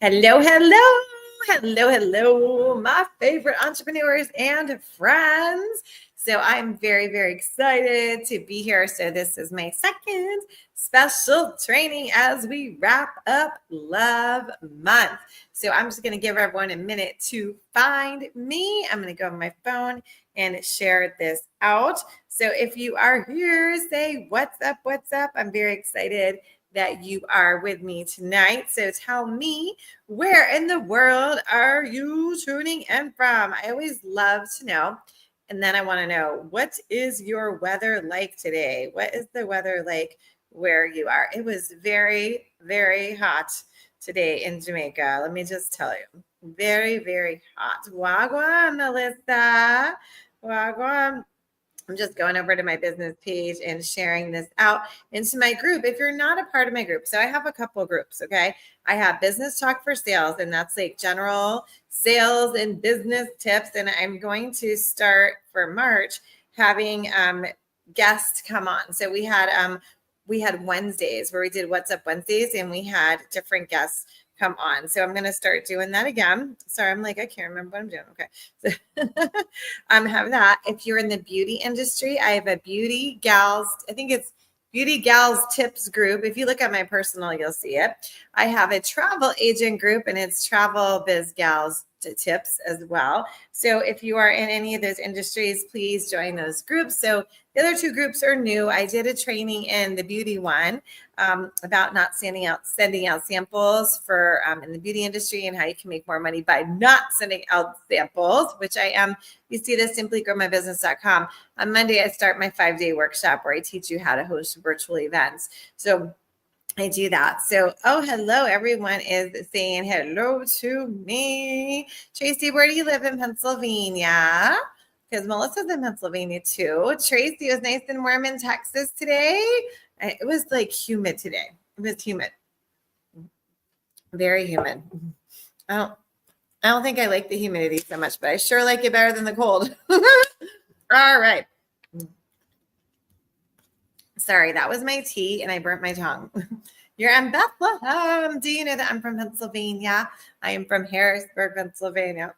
Hello, my favorite entrepreneurs and friends. So I'm very, very excited to be here. So this is my second special training as we wrap up Love Month. So I'm just going to give everyone a minute to find me. I'm going to go on my phone and share this out. So if you are here, say what's up, what's up. I'm very excited that you are with me tonight. So tell me, where in the world are you tuning in from? I always love to know. And then I want to know, what is your weather like today? What is the weather like where you are? It was very, very hot today in Jamaica. Let me just tell you, very, very hot. Wagwan, Melissa. Wagwan. I'm just going over to my business page and sharing this out into my group. If you're not a part of my group, so I have a couple of groups, okay? I have Business Talk for Sales, and that's like general sales and business tips. And I'm going to start for March having guests come on. So we had Wednesdays where we did What's Up Wednesdays, and we had different guests come on. So I'm going to start doing that again. Sorry, I'm like, I can't remember what I'm doing. Okay. So have that. If you're in the beauty industry, I have a beauty gals, I think it's Beauty Gals Tips group. If you look at my personal, you'll see it. I have a travel agent group, and it's Travel Biz Gals Tips as well. So if you are in any of those industries, please join those groups. So the other two groups are new. I did a training in the beauty one about not sending out samples for in the beauty industry, and how you can make more money by not sending out samples, which I am. You see this simplygrowmybusiness.com. On Monday, I start my 5-day workshop where I teach you how to host virtual events. So I do that. So, hello, everyone is saying hello to me. Tracy, where do you live in Pennsylvania? Because Melissa's in Pennsylvania too. Tracy, it was nice and warm in Texas today. It was like humid today. It was humid. Very humid. I don't think I like the humidity so much, but I sure like it better than the cold. All right. Sorry, that was my tea and I burnt my tongue. You're in Bethlehem. Do you know that I'm from Pennsylvania? I am from Harrisburg, Pennsylvania.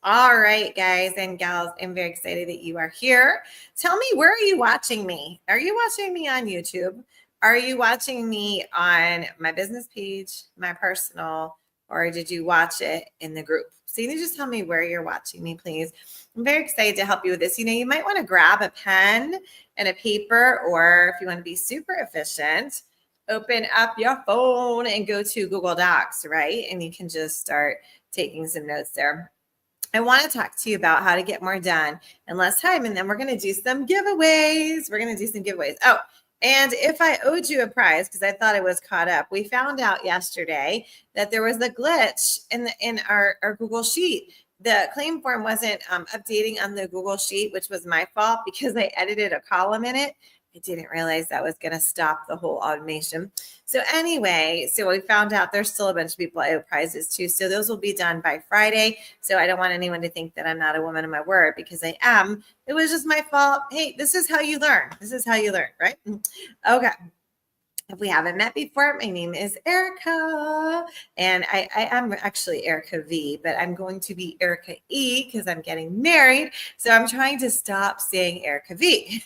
All right, guys and gals, I'm very excited that you are here. Tell me, where are you watching me? Are you watching me on YouTube? Are you watching me on my business page, my personal, or did you watch it in the group? So you need to just tell me where you're watching me, please. I'm very excited to help you with this. You might want to grab a pen and a paper, or if you want to be super efficient, open up your phone and go to Google Docs, right? And you can just start taking some notes there. I want to talk to you about how to get more done in less time. And then we're going to do some giveaways. Oh, and if I owed you a prize, because I thought I was caught up, we found out yesterday that there was a glitch in our Google Sheet. The claim form wasn't updating on the Google Sheet, which was my fault because I edited a column in it. I didn't realize that was going to stop the whole automation. So anyway, so we found out there's still a bunch of people I owe prizes to. So those will be done by Friday. So I don't want anyone to think that I'm not a woman of my word, because I am. It was just my fault. Hey, this is how you learn. Right? Okay. If we haven't met before, my name is Erica, and I am actually Erica V, but I'm going to be Erica E because I'm getting married. So I'm trying to stop saying Erica V.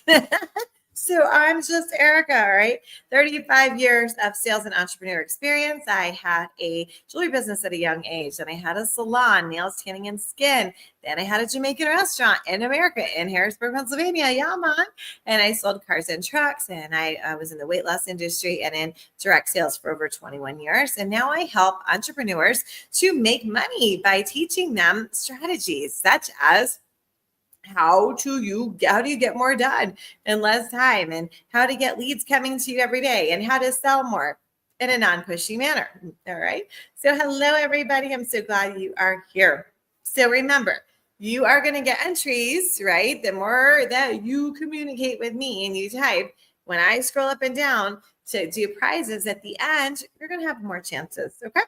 So I'm just Erica, right? 35 years of sales and entrepreneur experience. I had a jewelry business at a young age. Then I had a salon, nails, tanning, and skin. Then I had a Jamaican restaurant in America, in Harrisburg, Pennsylvania. Yeah, man. And I sold cars and trucks. And I was in the weight loss industry and in direct sales for over 21 years. And now I help entrepreneurs to make money by teaching them strategies such as how do you get more done in less time, and how to get leads coming to you every day, and how to sell more in a non-pushy manner. All right. So hello, everybody. I'm so glad you are here. So remember, you are going to get entries, right? The more that you communicate with me and you type, when I scroll up and down to do prizes at the end, you're going to have more chances. Okay.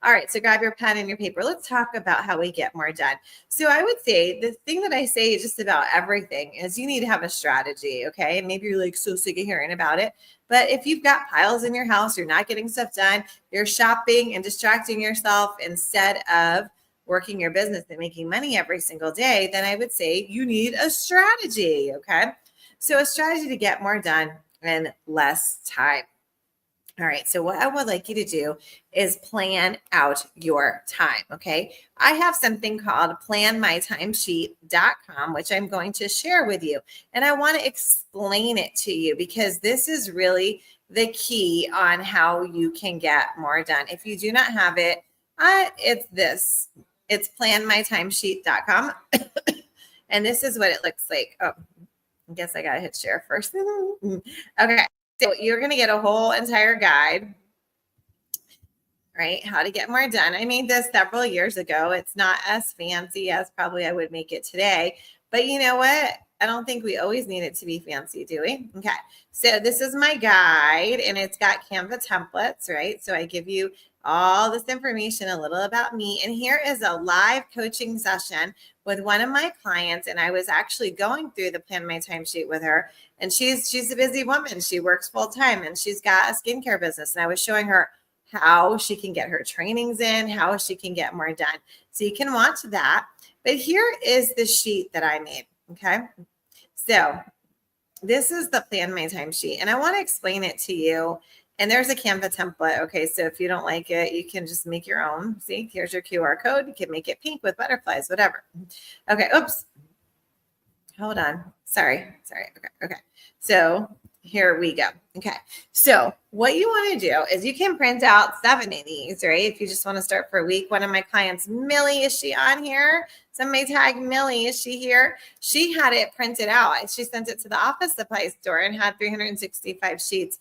All right. So grab your pen and your paper. Let's talk about how we get more done. So I would say the thing that I say just about everything is you need to have a strategy. Okay. And maybe you're like so sick of hearing about it, But if you've got piles in your house, you're not getting stuff done, you're shopping and distracting yourself instead of working your business and making money every single day, then I would say you need a strategy. Okay. So a strategy to get more done in less time. All right. So what I would like you to do is plan out your time. Okay. I have something called planmytimesheet.com, which I'm going to share with you. And I want to explain it to you because this is really the key on how you can get more done. If you do not have it, it's this. It's planmytimesheet.com. And this is what it looks like. Oh, I guess I got to hit share first. Okay. So you're going to get a whole entire guide, right? How to get more done. I made this several years ago. It's not as fancy as probably I would make it today, but you know what? I don't think we always need it to be fancy, do we? Okay. So this is my guide and it's got Canva templates, right? So I give you all this information, a little about me. And here is a live coaching session with one of my clients. And I was actually going through the Plan My Timesheet with her. And she's a busy woman. She works full time and she's got a skincare business. And I was showing her how she can get her trainings in, how she can get more done. So you can watch that. But here is the sheet that I made. Okay. So this is the Plan My Timesheet. And I want to explain it to you. And there's a Canva template. Okay, so if you don't like it, you can just make your own. See, here's your QR code. You can make it pink with butterflies, whatever. Okay, oops. Hold on. Sorry. Okay. So here we go. Okay. So what you want to do is you can print out 7 of these, right? If you just want to start for a week. One of my clients, Millie, is she on here? Somebody tag Millie. Is she here? She had it printed out. She sent it to the office supply store and had 365 sheets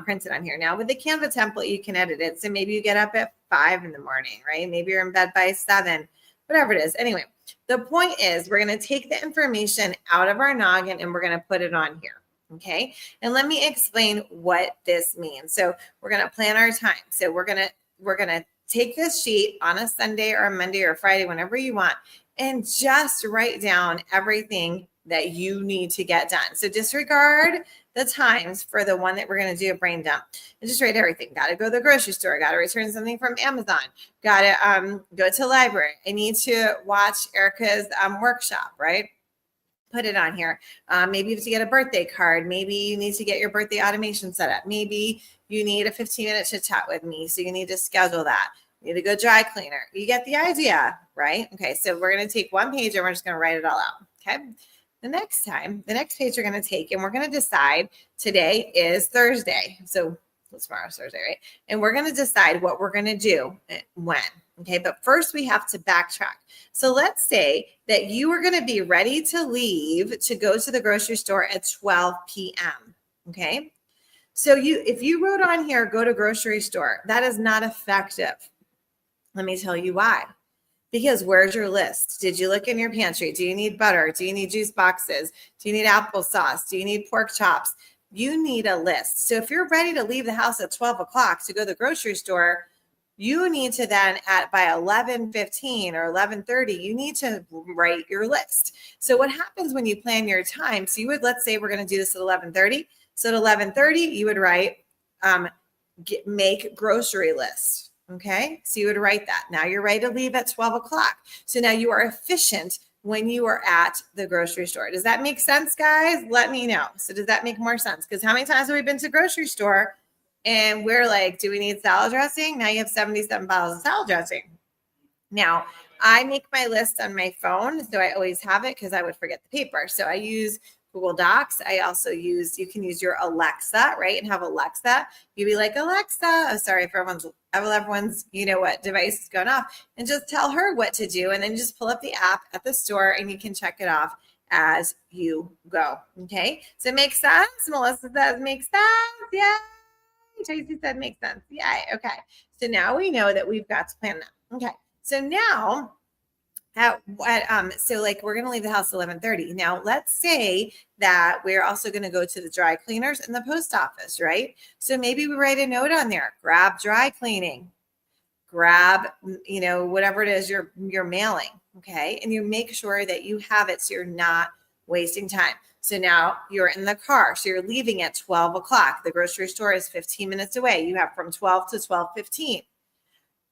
printed on here. Now with the Canva template, you can edit it. So maybe you get up at 5 in the morning, right? Maybe you're in bed by 7, whatever it is. Anyway, the point is we're going to take the information out of our noggin and we're going to put it on here. Okay. And let me explain what this means. So we're going to plan our time. So we're going to take this sheet on a Sunday or a Monday or a Friday, whenever you want, and just write down everything that you need to get done. So disregard the times for the one that we're going to do a brain dump and just write everything. Got to go to the grocery store. Got to return something from Amazon. Got to go to the library. I need to watch Erica's workshop, right? Put it on here. Maybe you have to get a birthday card. Maybe you need to get your birthday automation set up. Maybe you need a 15-minute chit chat with me. So you need to schedule that. You need to go dry cleaner. You get the idea, right? Okay. So we're going to take one page and we're just going to write it all out. Okay. The next page we're going to take and we're going to decide today is Thursday. So tomorrow's Thursday, right? And we're going to decide what we're going to do when. Okay. But first we have to backtrack. So let's say that you are going to be ready to leave to go to the grocery store at 12 p.m. Okay. So if you wrote on here, go to grocery store, that is not effective. Let me tell you why. Because where's your list? Did you look in your pantry? Do you need butter? Do you need juice boxes? Do you need applesauce? Do you need pork chops? You need a list. So if you're ready to leave the house at 12 o'clock to go to the grocery store, you need to then by 11:15 or 11:30, you need to write your list. So what happens when you plan your time? So let's say we're going to do this at 11:30. So at 11:30, you would write, make grocery list. Okay. So you would write that. Now you're ready to leave at 12 o'clock. So now you are efficient when you are at the grocery store. Does that make sense, guys? Let me know. So does that make more sense? Because how many times have we been to the grocery store and we're like, do we need salad dressing? Now you have 77 bottles of salad dressing. Now I make my list on my phone. So I always have it because I would forget the paper. So I use Google Docs. I also you can use your Alexa, right? And have Alexa. You'd be like, Alexa, oh, sorry for everyone's, device is going off, and just tell her what to do. And then just pull up the app at the store and you can check it off as you go. Okay. So it makes sense. Melissa says makes sense. Yeah. Tracy said makes sense. Yeah. Okay. So now we know that we've got to plan that. Okay. So now we're going to leave the house at 11:30. Now let's say that we're also going to go to the dry cleaners and the post office, right? So maybe we write a note on there, grab dry cleaning, grab, whatever it is you're mailing. Okay. And you make sure that you have it so you're not wasting time. So now you're in the car. So you're leaving at 12 o'clock. The grocery store is 15 minutes away. You have from 12 to 12:15.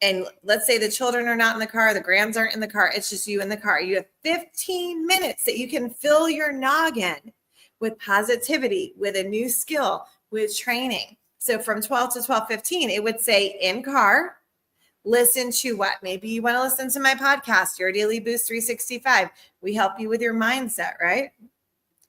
And let's say the children are not in the car, the grands aren't in the car, it's just you in the car. You have 15 minutes that you can fill your noggin with positivity, with a new skill, with training. So from 12 to 12:15, it would say in car, listen to what? Maybe you want to listen to my podcast, Your Daily Boost 365. We help you with your mindset, right?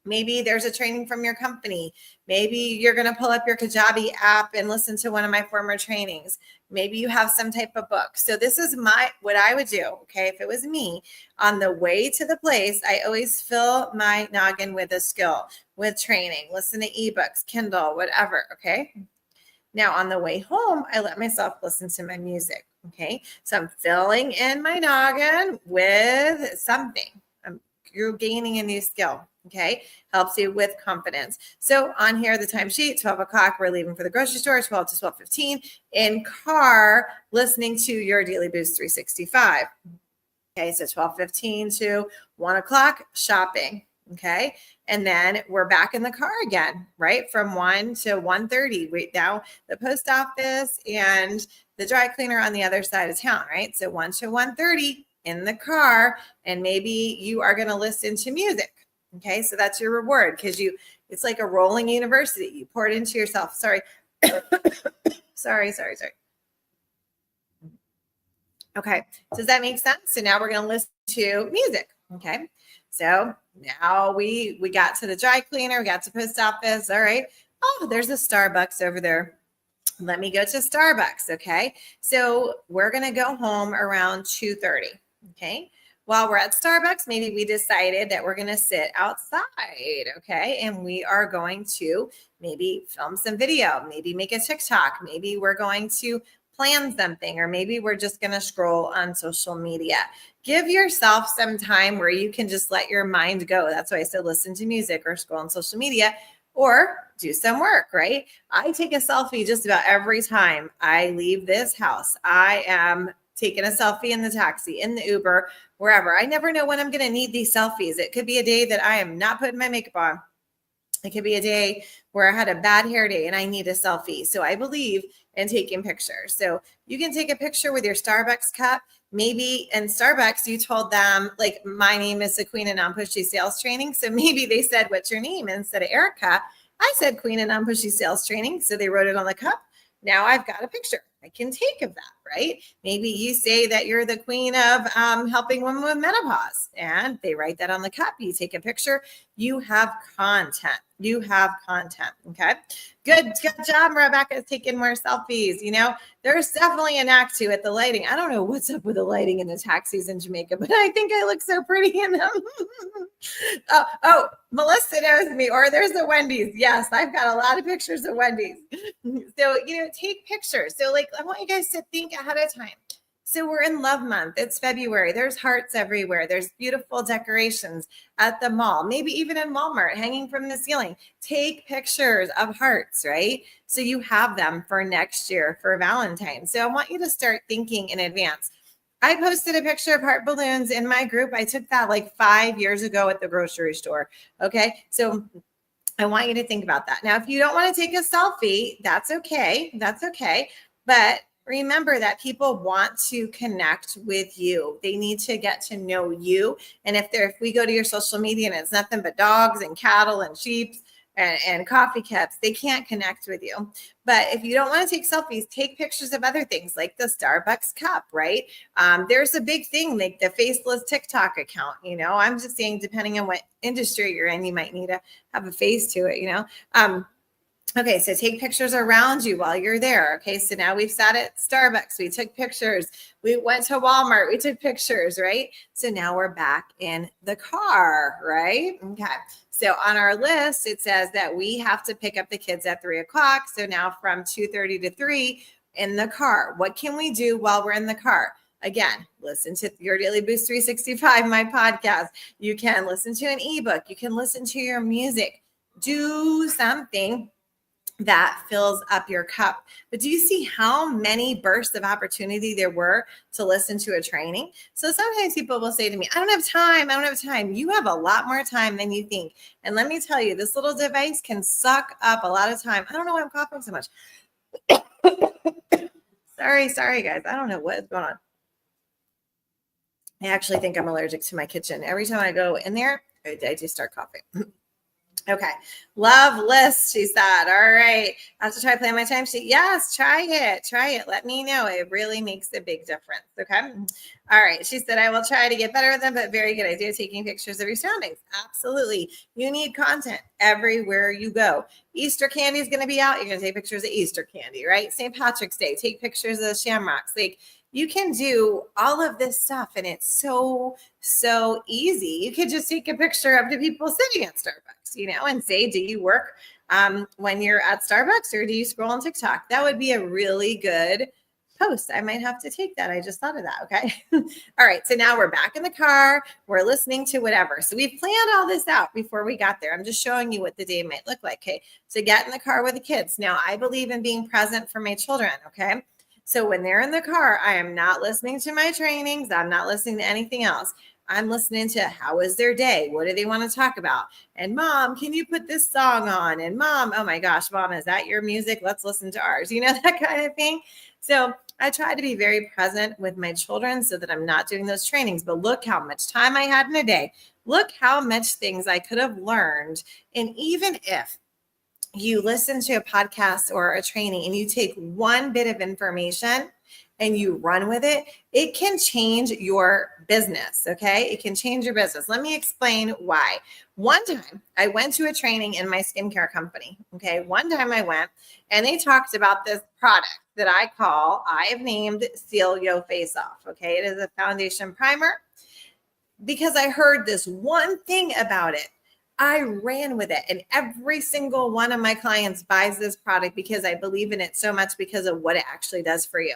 Maybe there's a training from your company. Maybe you're going to pull up your Kajabi app and listen to one of my former trainings. Maybe you have some type of book. So this is what I would do. Okay. If it was me on the way to the place, I always fill my noggin with a skill, with training, listen to ebooks, Kindle, whatever. Okay. Now on the way home, I let myself listen to my music. Okay. So I'm filling in my noggin with something. You're gaining a new skill. Okay. Helps you with confidence. So on here, the timesheet, 12 o'clock, we're leaving for the grocery store, 12 to 12:15 in car, listening to Your Daily Boost 365. Okay. So 12:15 to 1 o'clock, shopping. Okay. And then we're back in the car again, right? From 1 to 1:30. Wait, now the post office and the dry cleaner on the other side of town, right? So 1 to 1:30 in the car, and maybe you are going to listen to music. Okay. So that's your reward because it's like a rolling university. You pour it into yourself. Sorry. sorry. Okay. Does that make sense? So now we're going to listen to music. Okay. So now we got to the dry cleaner, we got to post office. All right. Oh, there's a Starbucks over there. Let me go to Starbucks. Okay. So we're going to go home around 2:30. Okay. While we're at Starbucks, maybe we decided that we're going to sit outside. Okay. And we are going to maybe film some video, maybe make a TikTok. Maybe we're going to plan something, or maybe we're just going to scroll on social media. Give yourself some time where you can just let your mind go. That's why I said listen to music or scroll on social media or do some work, right? I take a selfie just about every time I leave this house. I am taking a selfie in the taxi, in the Uber, wherever. I never know when I'm going to need these selfies. It could be a day that I am not putting my makeup on. It could be a day where I had a bad hair day and I need a selfie. So I believe in taking pictures. So you can take a picture with your Starbucks cup. Maybe in Starbucks, you told them, like, my name is the Queen of Non-pushy Sales Training. So maybe they said, what's your name? And instead of Erica, I said Queen of Non-pushy Sales Training. So they wrote it on the cup. Now I've got a picture I can take of that, right? Maybe you say that you're the queen of helping women with menopause, and they write that on the cup. You take a picture. You have content. You have content. Okay. Good job, Rebecca, taking more selfies. You know, there's definitely a knack to it. The lighting. I don't know what's up with the lighting in the taxis in Jamaica, but I think I look so pretty in them. oh, Melissa knows me. Or there's a Wendy's. Yes, I've got a lot of pictures of Wendy's. So, take pictures. So, like, I want you guys to think ahead of time. So we're in Love Month. It's February. There's hearts everywhere. There's beautiful decorations at the mall, maybe even in Walmart, hanging from the ceiling. Take pictures of hearts, right? So you have them for next year for Valentine's. So I want you to start thinking in advance. I posted a picture of heart balloons in my group. I took that like 5 years ago at the grocery store. Okay. So I want you to think about that. Now, if you don't want to take a selfie, that's okay. That's okay. But remember that people want to connect with you. They need to get to know you. And if we go to your social media and it's nothing but dogs and cattle and sheep and coffee cups, they can't connect with you. But if you don't want to take selfies, take pictures of other things like the Starbucks cup, right? There's a big thing like the faceless TikTok account. I'm just saying, depending on what industry you're in, you might need to have a face to it, Okay, so take pictures around you while you're there. Okay, so now we've sat at Starbucks. We took pictures. We went to Walmart. We took pictures, right? So now we're back in the car, right? Okay, so on our list, it says that we have to pick up the kids at 3 o'clock. So now from 2:30 to 3 in the car. What can we do while we're in the car? Again, listen to Your Daily Boost 365, my podcast. You can listen to an ebook. You can listen to your music. Do something that fills up your cup. But do you see how many bursts of opportunity there were to listen to a training? So sometimes people will say to me, I don't have time. I don't have time. You have a lot more time than you think. And let me tell you, this little device can suck up a lot of time. I don't know why I'm coughing so much. Sorry, guys. I don't know what is going on. I actually think I'm allergic to my kitchen. Every time I go in there, I just start coughing. Okay. Love list, she said. All right. I have to try playing my timesheet. Yes, try it. Try it. Let me know. It really makes a big difference. Okay. All right. She said, I will try to get better with them, but very good idea taking pictures of your surroundings. Absolutely. You need content everywhere you go. Easter candy is going to be out. You're going to take pictures of Easter candy, right? St. Patrick's Day, take pictures of the shamrocks. Like, you can do all of this stuff, and it's so easy. You could just take a picture of the people sitting at Starbucks, and say, do you work when you're at Starbucks, or do you scroll on TikTok? That would be a really good post. I might have to take that. I just thought of that. Okay. All right. So now we're back in the car. We're listening to whatever. So we've planned all this out before we got there. I'm just showing you what the day might look like. Okay. So get in the car with the kids. Now, I believe in being present for my children. Okay. So when they're in the car, I am not listening to my trainings. I'm not listening to anything else. I'm listening to how was their day? What do they want to talk about? And mom, can you put this song on? And mom, oh my gosh, mom, is that your music? Let's listen to ours. That kind of thing. So I try to be very present with my children so that I'm not doing those trainings. But look how much time I had in a day. Look how much things I could have learned. And even if you listen to a podcast or a training and you take one bit of information and you run with it, it can change your business. Okay. It can change your business. Let me explain why. One time I went to a training in my skincare company. Okay. One time I went and they talked about this product that I have named Seal Yo Face Off. Okay. It is a foundation primer because I heard this one thing about it. I ran with it, and every single one of my clients buys this product because I believe in it so much because of what it actually does for you.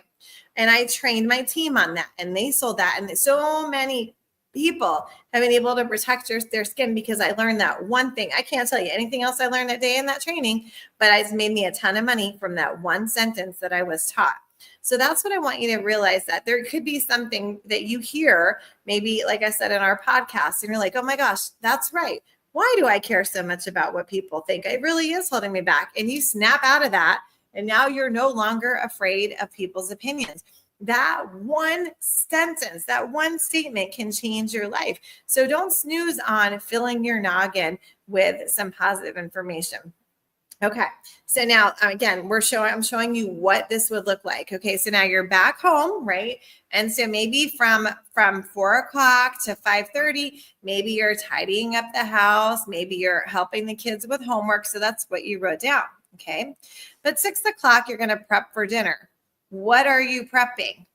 And I trained my team on that, and they sold that. And so many people have been able to protect their skin because I learned that one thing. I can't tell you anything else I learned that day in that training, but it's made me a ton of money from that one sentence that I was taught. So that's what I want you to realize, that there could be something that you hear, maybe like I said in our podcast, and you're like, oh my gosh, that's right. Why do I care so much about what people think? It really is holding me back. And you snap out of that, and now you're no longer afraid of people's opinions. That one sentence, that one statement can change your life. So don't snooze on filling your noggin with some positive information. Okay. So now again, I'm showing you what this would look like. Okay. So now you're back home, right? And so maybe from 4:00 to 5:30, maybe you're tidying up the house. Maybe you're helping the kids with homework. So that's what you wrote down. Okay. But 6:00, you're going to prep for dinner. What are you prepping?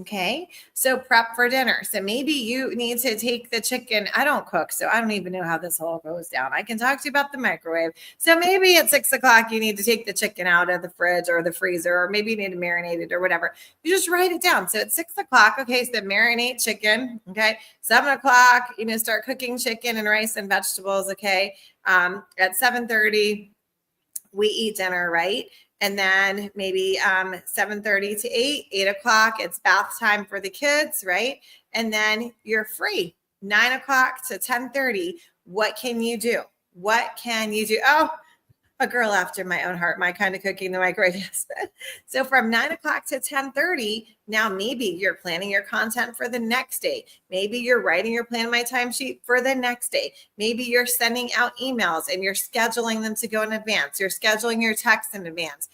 Okay. So prep for dinner. So maybe you need to take the chicken. I don't cook, so I don't even know how this whole goes down. I can talk to you about the microwave. So maybe at 6:00, you need to take the chicken out of the fridge or the freezer, or maybe you need to marinate it or whatever. You just write it down. So at 6:00, okay, so marinate chicken. Okay. 7:00, start cooking chicken and rice and vegetables. Okay. At 7:30, we eat dinner, right? And then maybe 7:30 to 8:00, it's bath time for the kids, right? And then you're free. 9:00 to 10:30. What can you do? What can you do? Oh, a girl after my own heart, my kind of cooking, the microwave. Yes. So from 9:00 to 10:30, now maybe you're planning your content for the next day. Maybe you're writing your plan my timesheet for the next day. Maybe you're sending out emails and you're scheduling them to go in advance. You're scheduling your texts in advance.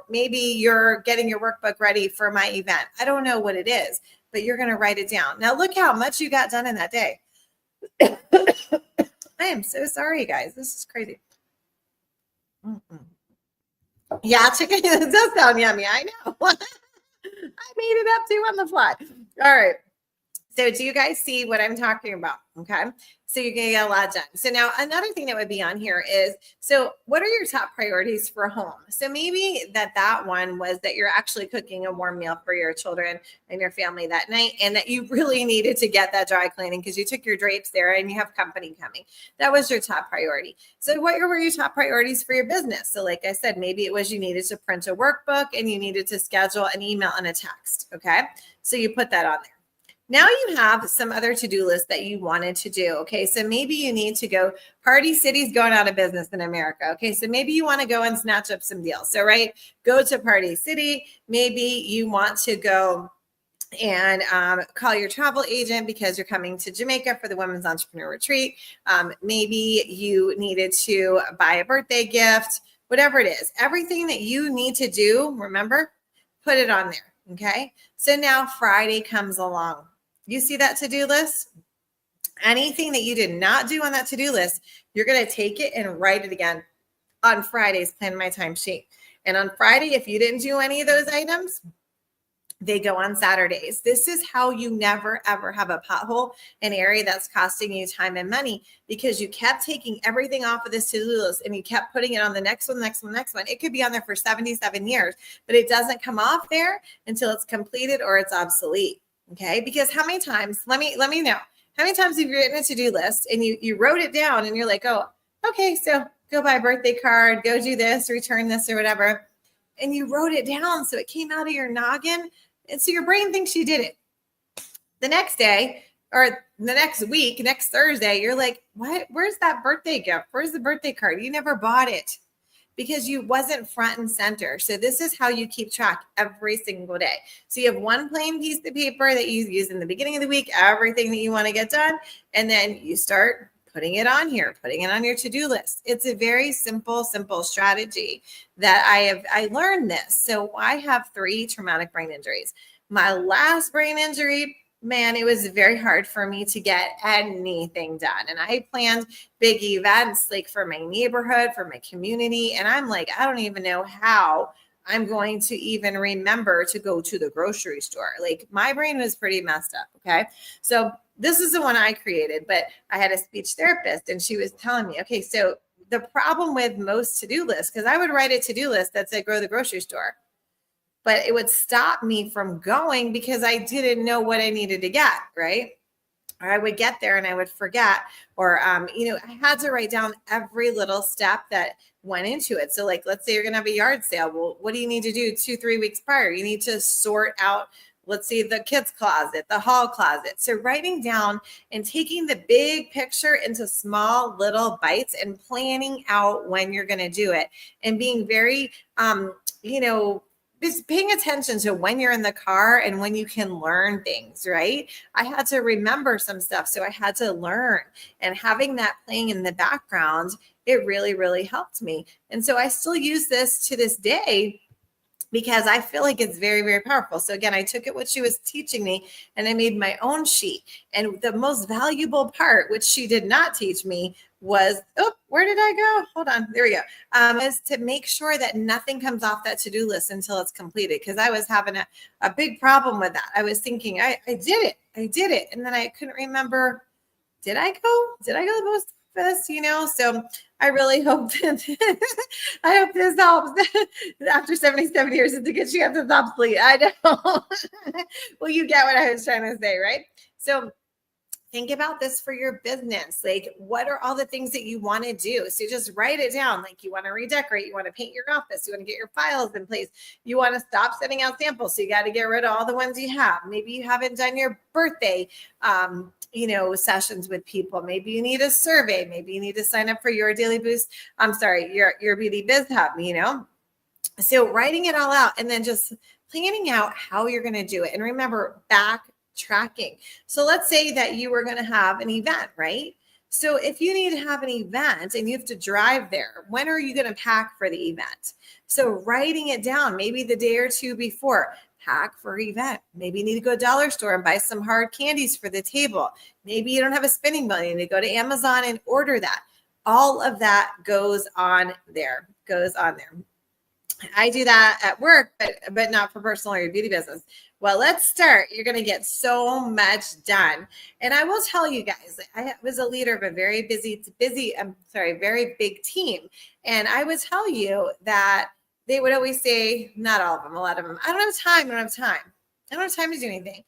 Maybe you're getting your workbook ready for my event. I don't know what it is, but you're going to write it down. Now look how much you got done in that day. I am so sorry, guys. This is crazy. Yeah, chicken it does sound yummy. I know. I made it up too on the fly. All right. So do you guys see what I'm talking about? Okay. So you're going to get a lot done. So now another thing that would be on here is, so what are your top priorities for home? So maybe that one was that you're actually cooking a warm meal for your children and your family that night, and that you really needed to get that dry cleaning because you took your drapes there and you have company coming. That was your top priority. So what were your top priorities for your business? So like I said, maybe it was you needed to print a workbook and you needed to schedule an email and a text. Okay. So you put that on there. Now you have some other to-do lists that you wanted to do. Okay. So maybe you need to go, Party City's going out of business in America. Okay. So maybe you want to go and snatch up some deals. So, right, go to Party City. Maybe you want to go and call your travel agent because you're coming to Jamaica for the Women's Entrepreneur Retreat. Maybe you needed to buy a birthday gift, whatever it is. Everything that you need to do, remember, put it on there. Okay. So now Friday comes along. You see that to-do list? Anything that you did not do on that to-do list, you're going to take it and write it again on Friday's Plan My Time sheet. And on Friday, if you didn't do any of those items, they go on Saturdays. This is how you never, ever have a pothole, an area that's costing you time and money, because you kept taking everything off of this to-do list and you kept putting it on the next one, next one, next one. It could be on there for 77 years, but it doesn't come off there until it's completed or it's obsolete. Okay. Because how many times, let me know, how many times have you written a to-do list and you wrote it down and you're like, oh, okay, so go buy a birthday card, go do this, return this or whatever. And you wrote it down. So it came out of your noggin. And so your brain thinks you did it. The next day or the next week, next Thursday, you're like, what? Where's that birthday gift? Where's the birthday card? You never bought it because you wasn't front and center. So this is how you keep track every single day. So you have one plain piece of paper that you use in the beginning of the week, everything that you want to get done. And then you start putting it on here, putting it on your to-do list. It's a very simple strategy that I learned this. So I have 3 traumatic brain injuries. My last brain injury, man, it was very hard for me to get anything done. And I planned big events like for my neighborhood, for my community. And I'm like, I don't even know how I'm going to even remember to go to the grocery store. Like my brain was pretty messed up. Okay. So this is the one I created, but I had a speech therapist and she was telling me, okay, so the problem with most to-do lists, because I would write a to-do list that said go to the grocery store, but it would stop me from going because I didn't know what I needed to get, right? Or I would get there and I would forget, or, I had to write down every little step that went into it. So like, let's say you're going to have a yard sale. Well, what do you need to do 2-3 weeks prior? You need to sort out, let's see, the kids' closet, the hall closet. So writing down and taking the big picture into small little bites and planning out when you're going to do it and being very, just paying attention to when you're in the car and when you can learn things, right? I had to remember some stuff. So I had to learn, and having that playing in the background, it really, really helped me. And so I still use this to this day because I feel like it's very, very powerful. So again, I took it what she was teaching me and I made my own sheet. And the most valuable part, which she did not teach me, was, where did I go? Hold on. There we go. Is to make sure that nothing comes off that to-do list until it's completed. Because I was having a big problem with that. I was thinking, I did it. And then I couldn't remember, did I go to the post office? So I really hope that I hope this helps. After 77 years, it's a good chance it's obsolete. I know. Well, you get what I was trying to say, right? So think about this for your business. Like, what are all the things that you want to do? So just write it down. Like, you want to redecorate, you want to paint your office, you want to get your files in place, you want to stop sending out samples. So you got to get rid of all the ones you have. Maybe you haven't done your birthday, sessions with people. Maybe you need a survey. Maybe you need to sign up for your daily boost. Your beauty biz hub, So writing it all out and then just planning out how you're going to do it. And remember, tracking. So let's say that you were going to have an event, right? So if you need to have an event and you have to drive there, when are you going to pack for the event? So writing it down, maybe the day or two before, pack for event. Maybe you need to go to dollar store and buy some hard candies for the table. Maybe you don't have a spending money and you go to Amazon and order that. All of that goes on there. I do that at work, but not for personal or your beauty business. Well, let's start. You're going to get so much done. And I will tell you guys, I was a leader of a very very big team. And I would tell you that they would always say, not all of them, a lot of them, I don't have time. I don't have time. I don't have time to do anything.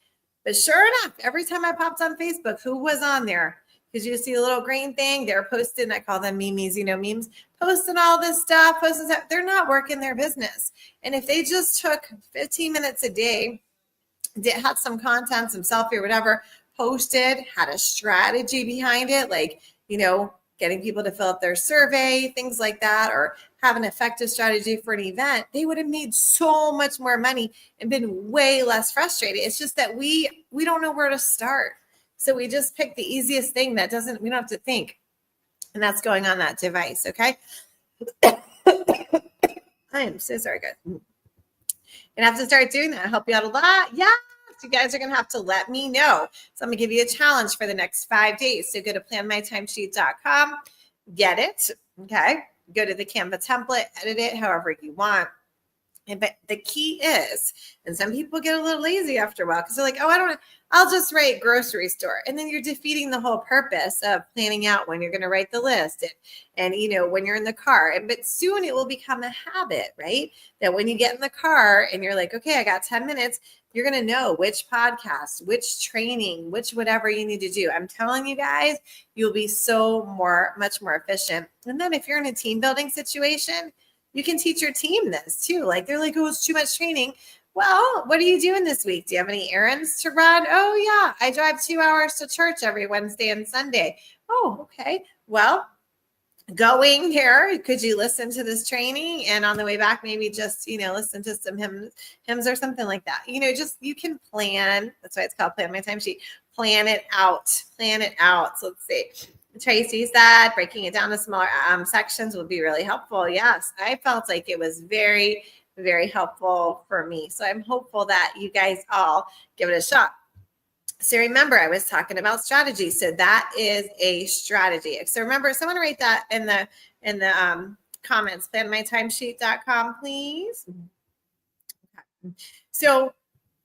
But sure enough, every time I popped on Facebook, who was on there? Because you see a little green thing, they're posting, I call them memes, memes, posting all this stuff, they're not working their business. And if they just took 15 minutes a day, had some content, some selfie or whatever, posted, had a strategy behind it, like, getting people to fill out their survey, things like that, or have an effective strategy for an event, they would have made so much more money and been way less frustrated. It's just that we don't know where to start. So we just pick the easiest thing we don't have to think. And that's going on that device, okay? I am so sorry, guys. And I have to start doing that. I'll help you out a lot. Yeah. You guys are going to have to let me know. So I'm going to give you a challenge for the next 5 days. So go to planmytimesheet.com, get it. Okay. Go to the Canva template, edit it however you want. But the key is, and some people get a little lazy after a while because they're like, oh, I'll just write grocery store. And then you're defeating the whole purpose of planning out when you're going to write the list and when you're in the car. But soon it will become a habit, right? That when you get in the car and you're like, okay, I got 10 minutes, you're going to know which podcast, which training, which whatever you need to do. I'm telling you guys, you'll be much more efficient. And then if you're in a team building situation, you can teach your team this too. Like they're like, oh, it's too much training. Well, what are you doing this week? Do you have any errands to run? Oh yeah, I drive 2 hours to church every Wednesday and Sunday. Oh, okay. Well, going here, could you listen to this training? And on the way back, maybe just, listen to some hymns or something like that. You can plan. That's why it's called Plan My Timesheet. Plan it out. So let's see. Tracy said breaking it down to smaller sections would be really helpful. Yes, I felt like it was very, very helpful for me. So I'm hopeful that you guys all give it a shot. So remember, I was talking about strategy. So that is a strategy. So remember, someone write that in the comments, planmytimesheet.com, please. Okay. So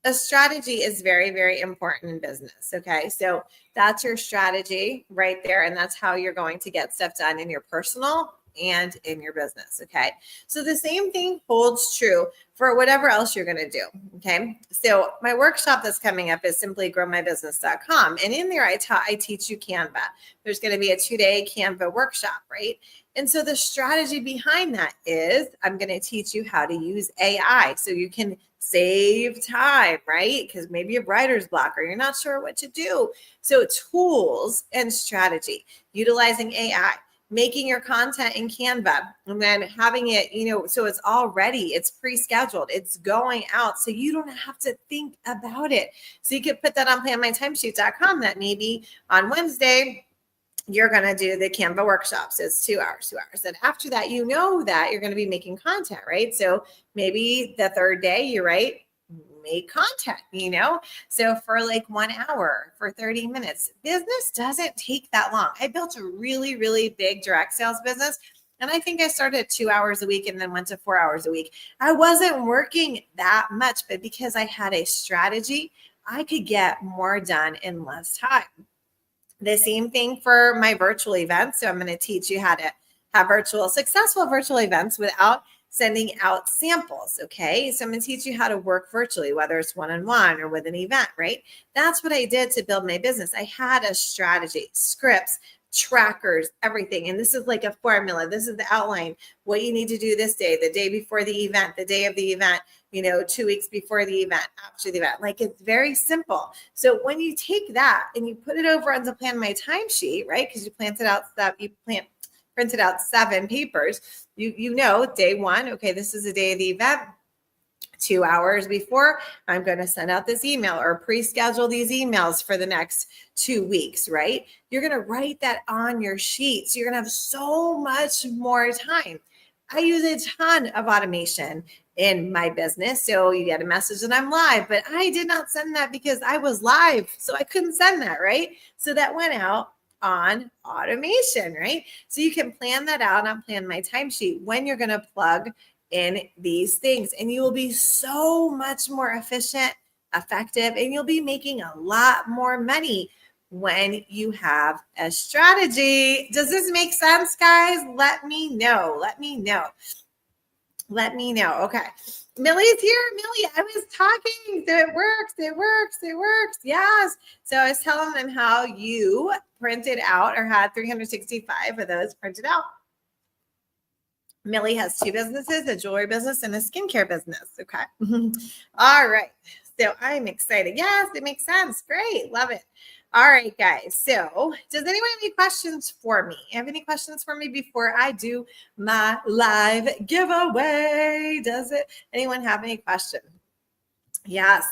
a strategy is very, very important in business. Okay. So that's your strategy right there. And that's how you're going to get stuff done in your personal and in your business. Okay. So the same thing holds true for whatever else you're going to do. Okay. So my workshop that's coming up is simply growmybusiness.com. And in there, I teach you Canva. There's going to be a 2-day Canva workshop, right? And so the strategy behind that is I'm going to teach you how to use AI so you can save time, right? Because maybe you have writer's block or you're not sure what to do. So tools and strategy, utilizing AI, making your content in Canva, and then having it, so it's all ready, it's pre-scheduled, it's going out, so you don't have to think about it. So you could put that on planmytimesheet.com that maybe on Wednesday, you're going to do the Canva workshop. So it's 2 hours. And after that, that you're going to be making content, right? So maybe the third day you make content, So for like 1 hour, for 30 minutes, business doesn't take that long. I built a really, really big direct sales business. And I think I started 2 hours a week and then went to 4 hours a week. I wasn't working that much, but because I had a strategy, I could get more done in less time. The same thing for my virtual events. So I'm going to teach you how to have successful virtual events without sending out samples. Okay. So I'm going to teach you how to work virtually, whether it's one-on-one or with an event, right? That's what I did to build my business. I had a strategy, scripts, trackers, everything. And this is like a formula. This is the outline, what you need to do this day, the day before the event, the day of the event, 2 weeks before the event, after the event. Like it's very simple. So when you take that and you put it over on the Plan My Timesheet, right? Because you printed out 7 papers, day one, okay, this is the day of the event. 2 hours before, I'm going to send out this email or pre-schedule these emails for the next 2 weeks, right? You're going to write that on your sheet. So you're going to have so much more time. I use a ton of automation in my business. So you get a message that I'm live, but I did not send that because I was live. So I couldn't send that, right? So that went out on automation, right? So you can plan that out on Plan My Timesheet when you're going to plug in these things, and you will be so much more efficient, effective, and you'll be making a lot more money when you have a strategy. Does this make sense, guys? Let me know. Let me know. Let me know. Okay. Millie's here. Millie, I was talking. So it works. It works. It works. Yes. So I was telling them how you printed out or had 365 of those printed out. Millie has two businesses, a jewelry business and a skincare business. Okay. All right. So I'm excited. Yes, it makes sense. Great. Love it. All right, guys. So does anyone have any questions for me? Have any questions for me before I do my live giveaway? Does it? Anyone have any questions? Yes.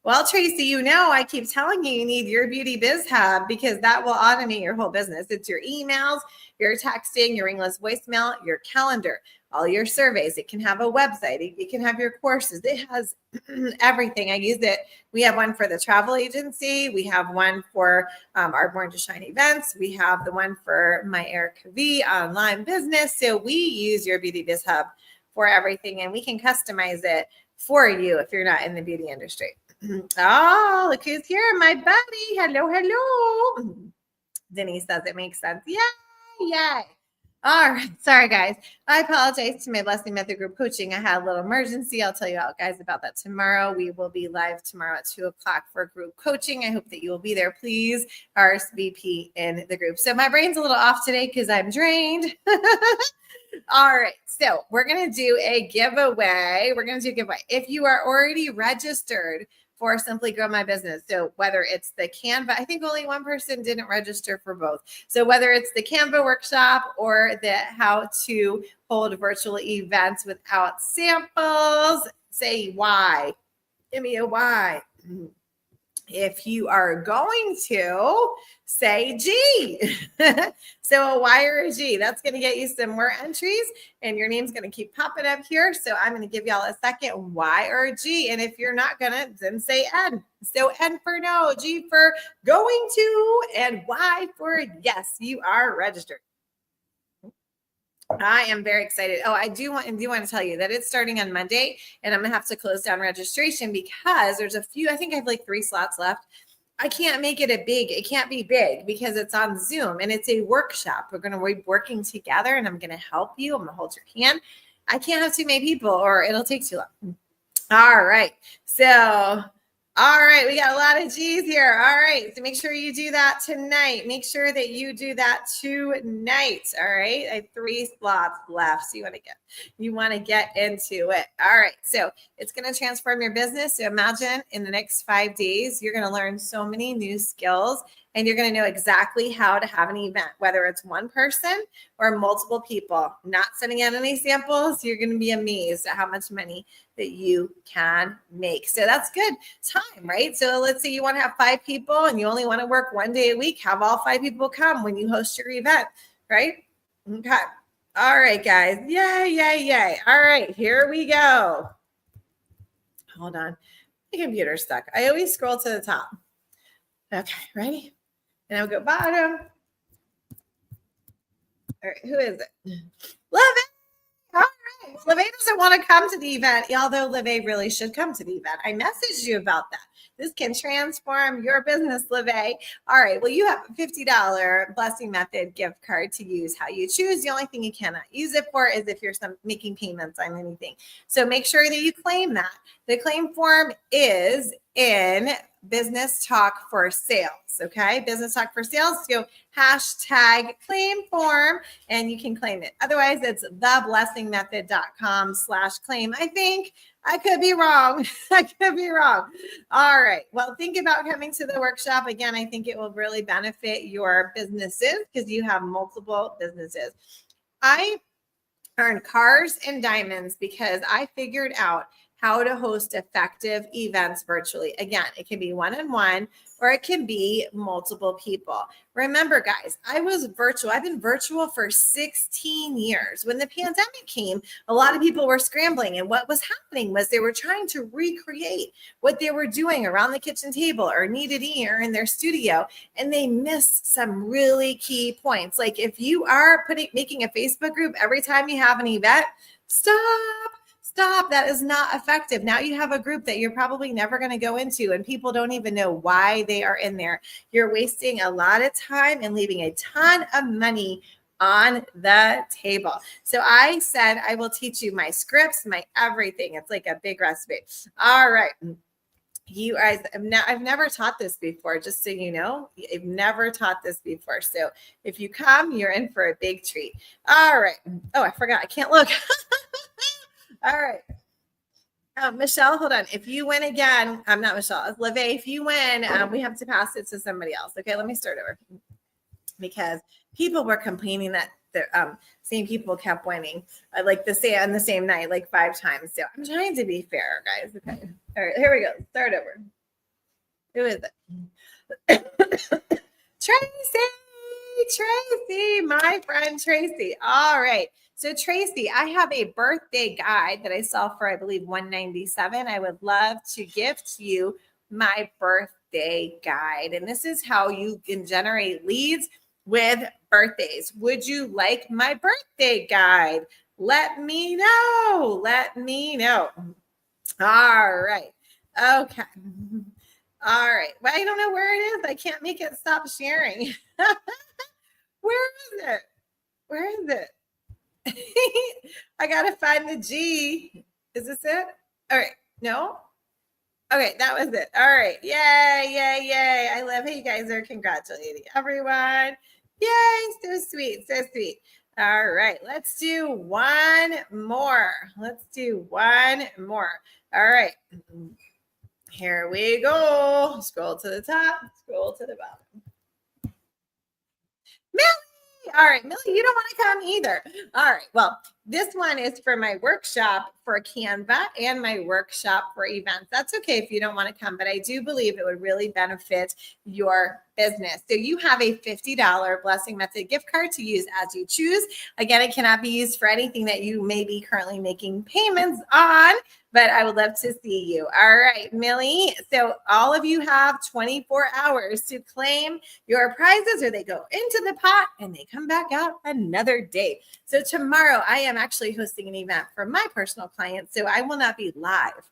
Well, Tracy, I keep telling you need your Beauty Biz Hub because that will automate your whole business. It's your emails, your texting, your English voicemail, your calendar, all your surveys. It can have a website. It can have your courses. It has everything. I use it. We have one for the travel agency. We have one for our Born to Shine events. We have the one for my Erica V online business. So we use your Beauty Biz Hub for everything, and we can customize it for you if you're not in the beauty industry. Oh, look who's here, my buddy. Hello, hello. Denise says it makes sense. Yay. All right. Sorry, guys. I apologize to my Blessing Method group coaching. I had a little emergency. I'll tell you all guys about that tomorrow. We will be live tomorrow at 2:00 for group coaching. I hope that you will be there. Please RSVP in the group. So my brain's a little off today because I'm drained. All right. So we're going to do a giveaway. If you are already registered for Simply Grow My Business. So whether it's the Canva, I think only one person didn't register for both. So whether it's the Canva workshop or the how to hold virtual events without samples, say why. Give me a why. If you are going to say G. So a Y or a G, that's going to get you some more entries and your name's going to keep popping up here. So I'm going to give y'all a second Y or a G. And if you're not going to, then say N. So N for no, G for going to, and Y for yes, you are registered. I am very excited. Oh, I do want to tell you that it's starting on Monday and I'm going to have to close down registration because there's a few, I think I have like 3 slots left. I can't make it can't be big because it's on Zoom and it's a workshop. We're going to be working together and I'm going to help you. I'm going to hold your hand. I can't have too many people or it'll take too long. All right. So all right, we got a lot of G's here. All right, so make sure you do that tonight. Make sure that you do that tonight. All right, I have 3 slots left. So you want to get into it. All right, so it's going to transform your business. So imagine in the next 5 days, you're going to learn so many new skills and you're going to know exactly how to have an event, whether it's one person or multiple people. Not sending out any samples. You're going to be amazed at how much money that you can make. So that's good time, right? So let's say you want to have 5 people and you only want to work 1 day a week. Have all 5 people come when you host your event, right? Okay. All right, guys. Yay. All right, here we go. Hold on. My computer's stuck. I always scroll to the top. Okay, ready? And I'll go bottom. All right, who is it? Love it. All right. LeVay doesn't want to come to the event, although LeVay really should come to the event. I messaged you about that. This can transform your business, LeVay. All right. Well, you have a $50 Blessing Method gift card to use how you choose. The only thing you cannot use it for is if you're making payments on anything. So make sure that you claim that. The claim form is in Business Talk for Sales. Okay. Business Talk for Sales. So hashtag claim form and you can claim it. Otherwise, it's theblessingmethod.com/claim. I think I could be wrong. All right. Well, think about coming to the workshop. Again, I think it will really benefit your businesses because you have multiple businesses. I earned cars and diamonds because I figured out how to host effective events virtually. Again, it can be one-on-one or it can be multiple people. Remember, guys, I was virtual. I've been virtual for 16 years. When the pandemic came, a lot of people were scrambling. And what was happening was they were trying to recreate what they were doing around the kitchen table or needed or in their studio. And they missed some really key points. Like if you are making a Facebook group every time you have an event, stop. Stop. That is not effective. Now you have a group that you're probably never going to go into, and people don't even know why they are in there. You're wasting a lot of time and leaving a ton of money on the table. So I said, I will teach you my scripts, my everything. It's like a big recipe. All right. You guys, I've never taught this before, just so you know. I've never taught this before. So if you come, you're in for a big treat. All right. Oh, I forgot. I can't look. All right. Michelle, hold on. If you win again, I'm not Michelle. Livy, if you win, we have to pass it to somebody else. Okay, let me start over. Because people were complaining that the same people kept winning like the same on the same night, like 5 times. So I'm trying to be fair, guys. Okay. All right, here we go. Start over. Who is it? Tracy, my friend Tracy. All right. So Tracy, I have a birthday guide that I saw for, I believe, $197. I would love to gift you my birthday guide. And this is how you can generate leads with birthdays. Would you like my birthday guide? Let me know. Let me know. All right. Okay. All right. Well, I don't know where it is. I can't make it stop sharing. Where is it? Where is it? I got to find the G. Is this it? All right. No? Okay, that was it. All right. Yay, yay, yay. I love how you guys are congratulating everyone. Yay, so sweet, so sweet. All right, let's do one more. Let's do one more. All right. Here we go. Scroll to the top, scroll to the bottom. Millie. All right, Millie, you don't want to come either. All right, well, this one is for my workshop for Canva and my workshop for events. That's okay if you don't want to come, but I do believe it would really benefit your business. So you have a $50 Blessing Method gift card to use as you choose. Again, it cannot be used for anything that you may be currently making payments on, but I would love to see you. All right, Millie. So all of you have 24 hours to claim your prizes, or they go into the pot and they come back out another day. So tomorrow I am actually hosting an event for my personal clients, so I will not be live.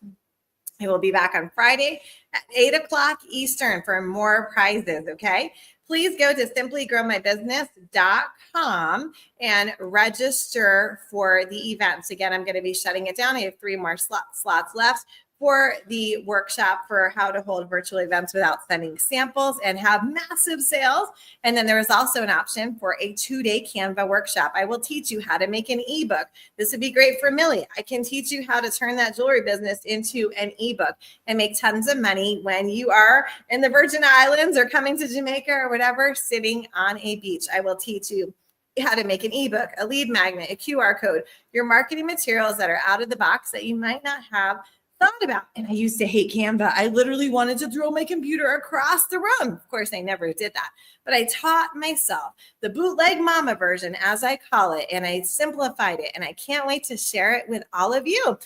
I will be back on Friday at 8 o'clock Eastern for more prizes, okay? Please go to simplygrowmybusiness.com and register for the events. Again, I'm going to be shutting it down. I have 3 more slots left for the workshop for how to hold virtual events without sending samples and have massive sales. And then there is also an option for a 2-day Canva workshop. I will teach you how to make an ebook. This would be great for Millie. I can teach you how to turn that jewelry business into an ebook and make tons of money when you are in the Virgin Islands or coming to Jamaica or whatever, sitting on a beach. I will teach you how to make an ebook, a lead magnet, a QR code, your marketing materials that are out of the box that you might not have thought about. And I used to hate Canva. I literally wanted to throw my computer across the room. Of course, I never did that, but I taught myself the bootleg mama version, as I call it, and I simplified it. And I can't wait to share it with all of you.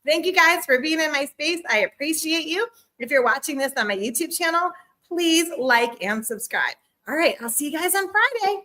Thank you guys for being in my space. I appreciate you. If you're watching this on my YouTube channel, please like and subscribe. All right, I'll see you guys on Friday. Bye.